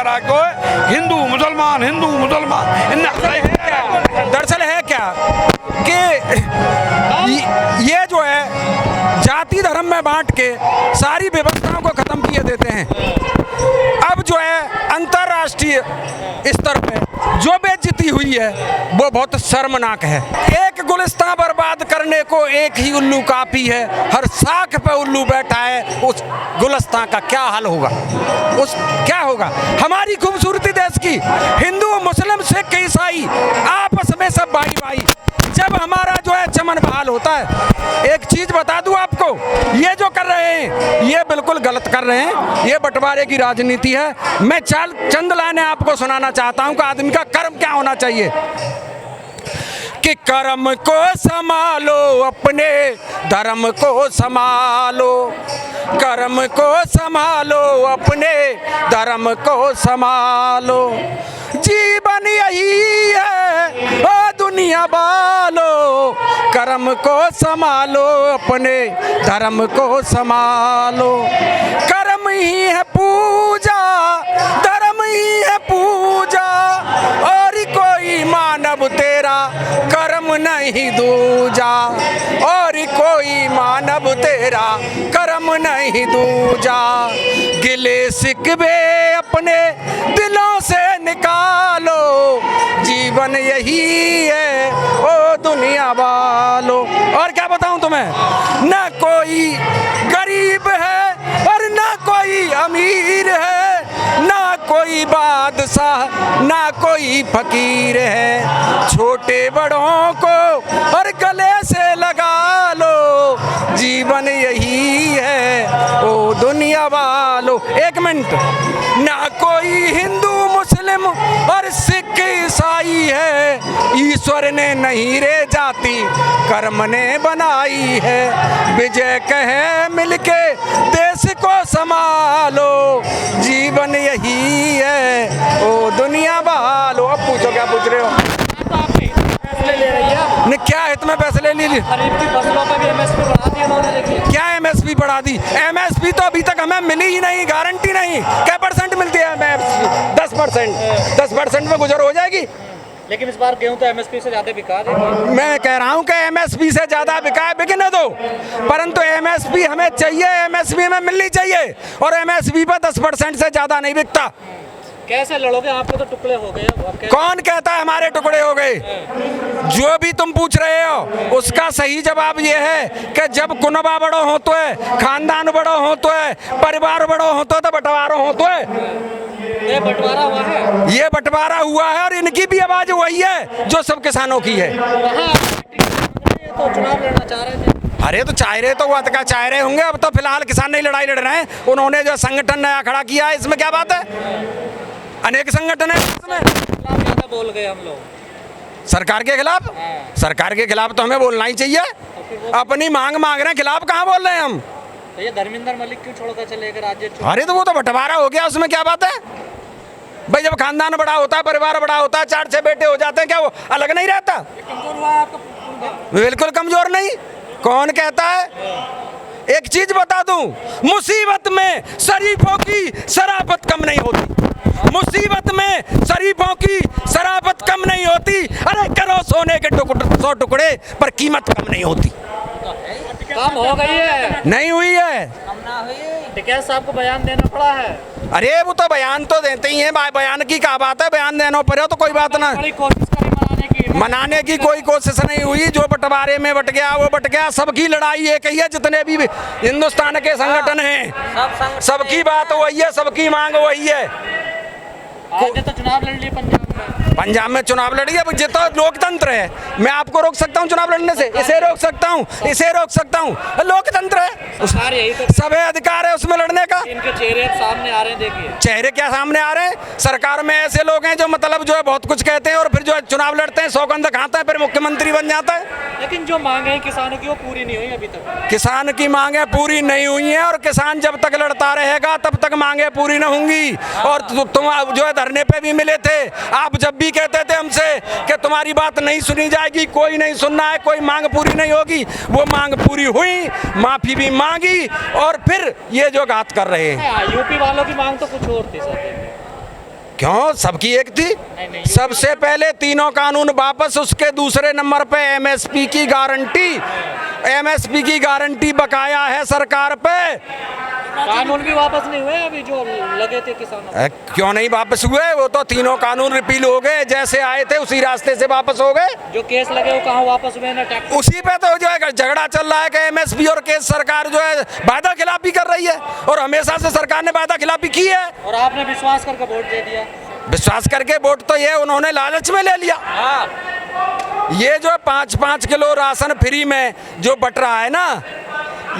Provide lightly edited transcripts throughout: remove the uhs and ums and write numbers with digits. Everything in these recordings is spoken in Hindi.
रहा है कि हिंदू मुसलमान दरअसल है क्या कि ये जो है जाति धर्म में बांट के सारी व्यवस्थाओं को खत्म किए देते हैं। अब जो है अंतर्राष्ट्रीय स्तर पे जो बेइज्जती हुई है वो बहुत शर्मनाक है। एक गुलिस्तान बर्बाद करने को एक ही उल्लू काफी है। हर साख पे उल्लू बैठा है, उस गुलिस्तान का क्या हाल होगा, उस क्या होगा। हमारी खूबसूरती देश की, हिंदू मुस्लिम सिख ईसाई आपस में सब भाई भाई, जब हमारा जो है चमन बहाल होता है। एक चीज बता दूं आपको, ये जो कर रहे हैं ये बिल्कुल गलत कर रहे हैं, ये बंटवारे की राजनीति है। मैं चंद लाइनें आपको सुनाना चाहता हूं कि आदमी का कर्म क्या होना चाहिए। कि कर्म को संभालो, अपने धर्म को संभालो, कर्म को संभालो, अपने धर्म को संभालो। जीवन यही है ओ दुनिया वालों, कर्म को संभालो, अपने धर्म को संभालो। कर्म ही है पूजा, धर्म ही है पूजा, और कोई मानव तेरा कर्म नहीं दूजा, और कोई मानव तेरा कर्म नहीं दूजा। गिले शिकवे अपने दिलों से निकालो, जीवन यही है ओ दुनिया वालों। और क्या बताऊं तुम्हें, ना कोई गरीब है और ना कोई अमीर है, ना कोई बादशाह ना कोई फकीर है। छोटे बड़ों को और गले से लगा लो, जीवन यही है ओ दुनिया वालों। एक मिनट, ना कोई हिंदू मुस्लिम और सिख ईसाई है, ईश्वर ने नहीं रे जाति कर्म ने बनाई है। विजय कहे मिलके देश को संभालो, जीवन यही है ओ दुनिया वालों। अब पूछो क्या पूछ रहे हो। फैसले ले रही है ने क्या हित में फैसले ले ली? खरीफ की फसलों पर भी एमएसपी बढ़ा दी उन्होंने। देखिए क्या एमएसपी बढ़ा दी? एमएसपी तो अभी तक हमें मिली ही नहीं, गारंटी नहीं। क्या परसेंट मिलती है एमएसपी? 10%। 10% में गुजर हो जाएगी। लेकिन इस बार गेहूं तो एमएसपी से ज्यादा बिका देगी। मैं कह रहा हूं कि एमएसपी से ज्यादा बिकाए, बिकने दो, परंतु एमएसपी हमें चाहिए, एमएसपी में मिलनी चाहिए, और एमएसपी पर 10% से ज्यादा नहीं बिकता। कैसे लड़ोगे? आपके तो टुकड़े हो गए। कौन कहता है हमारे टुकड़े हो गए? जो भी तुम पूछ रहे हो उसका सही जवाब ये है कि जब कुनबा बड़ो हो तो है, खानदान बड़ो हो तो है, परिवार बड़ो हो तो बंटवारा हो तो है। ये बंटवारा हुआ है, ये बंटवारा हुआ है, और इनकी भी आवाज वही है जो सब किसानों की है। तो चुनाव लड़ना चाह रहे थे। अरे तो चाह रहे तो वो का चाह रहे होंगे। अब तो फिलहाल किसान नहीं लड़ाई लड़ रहे हैं, उन्होंने जो संगठन नया खड़ा किया है, इसमें क्या बात है? अनेक संगठन है इसमें। ज्यादा बोल गए हम लोग सरकार के खिलाफ। सरकार के खिलाफ तो हमें बोलना ही चाहिए। अपनी मांग मांग रहे हैं, खिलाफ कहाँ बोल रहे हैं हम? तो ये धर्मेंद्र मलिक क्यों छोड़कर चले गए राज्य? अरे तो वो तो बंटवारा हो गया, उसमें क्या बात है भाई? जब खानदान बड़ा होता है, परिवार बड़ा होता है, 4-6 बेटे हो जाते हैं, क्या वो अलग नहीं रहता? कमजोर हुआ है आपका? बिल्कुल कमजोर नहीं। कौन कहता है? एक चीज बता दूं, मुसीबत में शरीफों की शराफत कम नहीं होती। मुसीबत में शरीफों की शराफत कम नहीं होती। अरे करो सोने के 100 टुकड़े पर कीमत कम नहीं होती। काम हो गई है? नहीं हुई है। टिकैत साहब को बयान देना पड़ा है। अरे वो तो बयान तो देते ही हैं, बयान की क्या बात है? बयान देना पड़े तो कोई बात ना। बड़ी कोशिश करी मनाने की कोई कोशिश नहीं हुई। जो बंटवारे में बट गया वो बट गया। सबकी लड़ाई एक ही है, जितने भी हिंदुस्तान के संगठन हैं, सबकी बात वही है, सबकी मांग वही है। आज तो चुनाव लड़ लिए पंजाब में चुनाव लड़ी। अब ये तो लोकतंत्र है, मैं आपको रोक सकता हूँ चुनाव लड़ने से? इसे रोक सकता हूँ, इसे रोक सकता हूँ। लोकतंत्र है, सभी अधिकार है उसमें लड़ने का। इनके चेहरे सामने आ रहे हैं, देखिए चेहरे क्या सामने आ रहे हैं? सरकार में ऐसे लोग हैं जो मतलब जो है बहुत कुछ कहते हैं और फिर जो है चुनाव लड़ते हैं, सौगंध खाता है, फिर मुख्यमंत्री बन जाता है। लेकिन जो मांगे हैं किसानों की वो पूरी नहीं हुई अभी तक। किसान की मांगे पूरी नहीं हुई हैं, और किसान जब तक लड़ता रहेगा तब तक मांगे पूरी न होंगी। और तुम जो है धरने पे भी मिले थे, आप जब भी कहते थे हमसे कि तुम्हारी बात नहीं सुनी जाएगी, कोई नहीं सुनना है, कोई मांग पूरी नहीं होगी। वो मांग पूरी हुई, माफी भी मांगी, और फिर ये जो घात कर रहे हैं। यूपी वालों की मांग तो कुछ और थी सर। क्यों? सबकी एक थी। नहीं, सबसे पहले तीनों कानून वापस, उसके दूसरे नंबर पे एमएसपी की गारंटी। एमएसपी की गारंटी बकाया है सरकार पे। कानून भी वापस नहीं हुए अभी जो लगे थे किसानों। क्यों नहीं वापस हुए? वो तो तीनों कानून रिपील हो गए, जैसे आए थे उसी रास्ते से वापस हो गए। जो केस लगे वो कहाँ वापस हुए ना टैक्स? उसी पे तो जो है झगड़ा चल रहा है कि एमएसपी और केस सरकार जो है वादा खिलाफी कर रही है, और हमेशा से सरकार ने वादा खिलाफी की है। और आपने विश्वास करके वोट दे दिया। विश्वास करके वोट तो ये उन्होंने लालच में ले लिया। ये जो 5-5 किलो राशन फ्री में जो बट रहा है ना,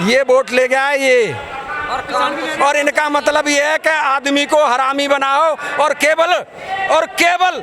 ये वोट ले गया है ये। और इनका मतलब ये है कि आदमी को हरामी बनाओ और केवल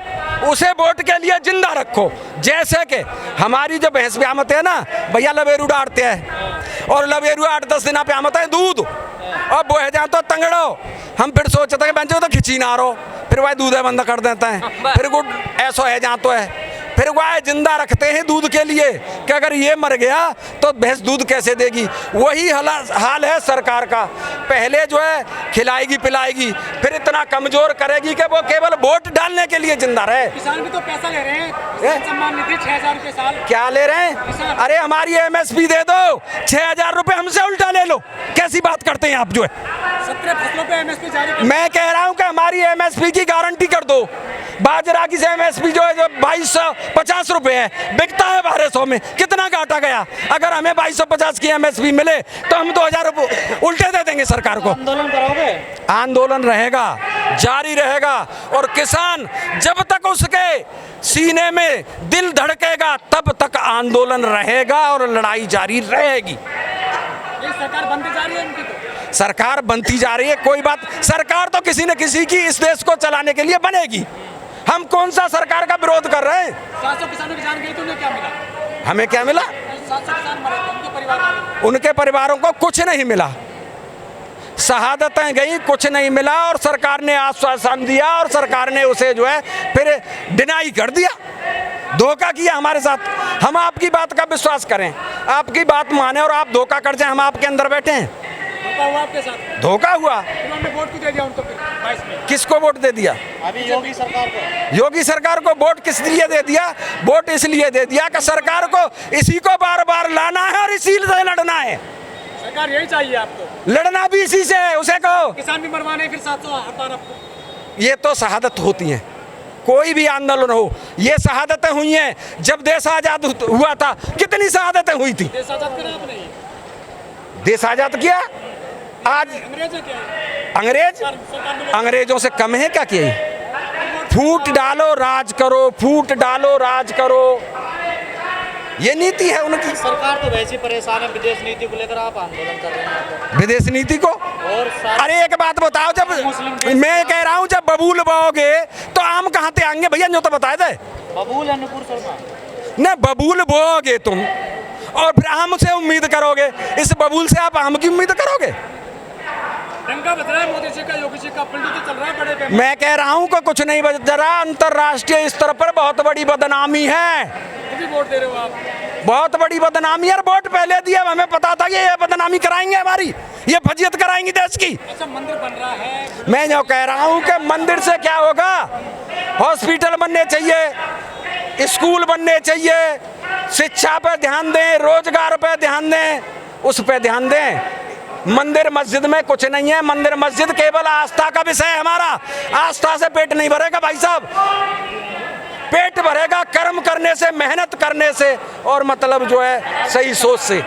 उसे वोट के लिए जिंदा रखो। जैसे कि हमारी जो भैंस ब्यामत है ना भैया, लवेरू डालते हैं, और लवेरू 8-10 दिन पे आमत है दूध, और बोहे जाए तो तंगड़ो। हम फिर सोचते हैं कि बंचो तो खिंची ना रहो, फिर वह दूध है बंद कर देता है, फिर गुड ऐसा है जहाँ तो है, फिर वह जिंदा रखते हैं दूध के लिए कि अगर ये मर गया तो भैंस दूध कैसे देगी। वही हाल है सरकार का। पहले जो है खिलाएगी पिलाएगी, फिर इतना कमजोर करेगी कि वो केवल वोट डालने के लिए जिंदा रहे। किसान भी तो पैसा ले रहे हैं, किसान सम्मान निधि 6,000 रुपए साल। क्या ले रहे हैं? अरे हमारी एमएसपी दे दो, 6,000 रुपए हमसे उल्टा ले लो। कैसी बात करते हैं आप? जो है 17 फसलों पे एमएसपी जारी। मैं कह रहा हूं कि हमारी एमएसपी की गारंटी कर दो। बाजरा की एमएसपी जो है जो 2250 रुपए है, बिकता है 1200 में। कितना घाटा गया? अगर हमें 2250 की एमएसपी मिले तो हम 2,000 रुपए उल्टे दे देंगे सरकार को। आंदोलन करोगे? आंदोलन रहेगा, जारी रहेगा, और किसान जब तक उसके सीने में दिल धड़केगा तब तक आंदोलन रहेगा और लड़ाई जारी रहेगी। ये सरकार बनती जा रही है इनकी तो। सरकार बनती जा रही है, कोई बात। सरकार तो किसी न किसी की इस देश को चलाने के लिए बनेगी। हम कौन सा सरकार का विरोध कर रहे हैं? 700 किसानों की जान गई तो उन्हें क्या मिला? हमें क्या मिला? 700 किसान मरे थे, उनके परिवार उनके परिवारों को कुछ नहीं मिला। शहादतें गई, कुछ नहीं मिला, और सरकार ने आश्वासन दिया और सरकार ने उसे जो है फिर डिनाई कर दिया, धोखा किया हमारे साथ। हम आपकी बात का विश्वास करें, आपकी बात माने और आप धोखा कर जाए, हम आपके अंदर बैठे हैं। धोखा हुआ आपके साथ? धोखा हुआ। उन्होंने वोट क्यों दे दिया उनको फिर 22 में? किसको वोट दे दिया? अभी योगी सरकार को। योगी सरकार को वोट किस लिए दे दिया? वोट इसलिए दे दिया कि सरकार को इसी को बार बार लाना है और इसी से लड़ना है। सरकार यही चाहिए आपको? लड़ना भी इसी से है, उसे कहो। किसान भी मरवाने फिर 700 हटाना आपको। ये तो शहादत होती हैं, कोई भी आंदोलन हो, ये शहादतें हुई हैं। जब देश आजाद हुआ था कितनी शहादतें हुई थी? देश आजाद करा आपने? देश आजाद किया। आज अंग्रेज है क्या? अंग्रेजों से कम है क्या? किया फूट डालो राज करो, फूट डालो राज करो, ये नीति है उनकी। सरकार तो वैसे परेशान है विदेश नीति को लेकर, आप आंदोलन कर रहे हैं विदेश नीति को। और अरे एक बात बताओ, जब मैं कह रहा हूँ जब बबूल बोओगे तो आम कहाँ से आएंगे भैया? जो तो बताए थे बबूल है नुपुर शर्मा न, बबूल बोओगे तुम और फिर आम से उम्मीद करोगे, इस बबूल से आप आम की उम्मीद करोगे? डंका बज रहा है मोदी जी का, योगी जी का, पलटी तो चल रहा है बड़े पे। मैं कह रहा हूँ कि कुछ नहीं बज रहा। अंतर्राष्ट्रीय स्तर पर बहुत बड़ी बदनामी है। भी वोट दे रहे हो आप? बहुत बड़ी बदनामी है। वोट पहले दिया, हमें पता था कि ये बदनामी कराएंगे हमारी, ये फजीयत कराएंगे देश की। अच्छा, मंदिर बन रहा है। मैं जो कह रहा हूँ कि मंदिर से क्या होगा? हॉस्पिटल बनने चाहिए, स्कूल बनने चाहिए, शिक्षा पे ध्यान दें, रोजगार पे ध्यान दें, उस पे ध्यान दें। मंदिर मस्जिद में कुछ नहीं है। मंदिर मस्जिद केवल आस्था का विषय है हमारा। आस्था से पेट नहीं भरेगा भाई साहब, पेट भरेगा कर्म करने से, मेहनत करने से, और मतलब जो है सही सोच से।